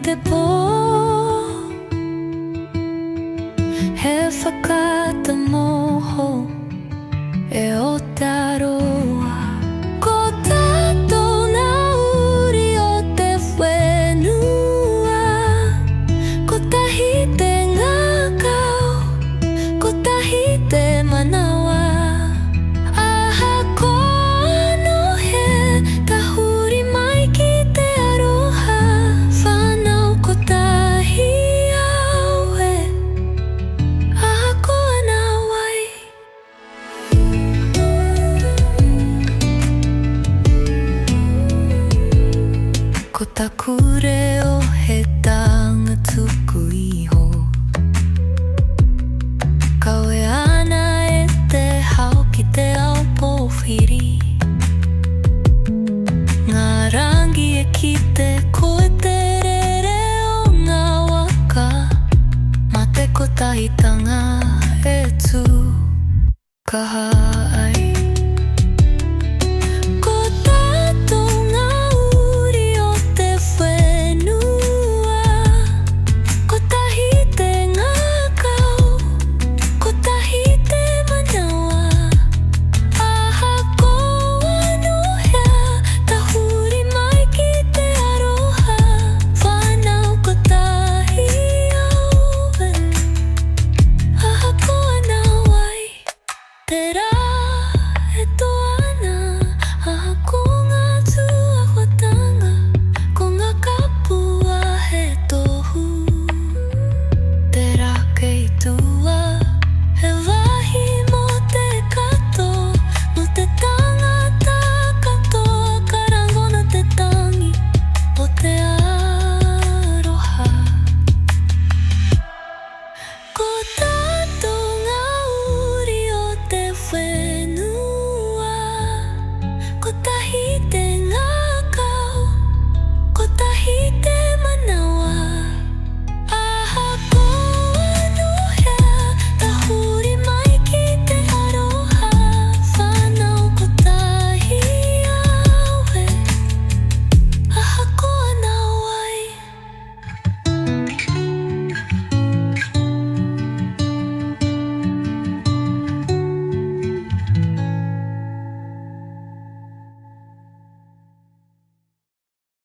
te pō he whakata moho e Aotearoa. Ko tātou ngā uri o te Whenua, Kotahi te ngakau, Kotahi te manawa. Aha ko anō he ka huri mai ki te aroha, Whānau Kotahi aue. Aha ko ana wai. Ko tā kure o he tanga tuku iho, kaue ana e te hau ki te ao pōwhiri. Ngā rangi e kite koe te rere o ngā waka, ma te Kotahitanga e tū kaha ai. Ko tātou ngā uri o te Whenua, Kotahi te ngakau, Kotahi te manawa. Aha ko anō hea ka huri mai ki te aroha, Whānau Kotahi aue. Aha ko ana wai. Te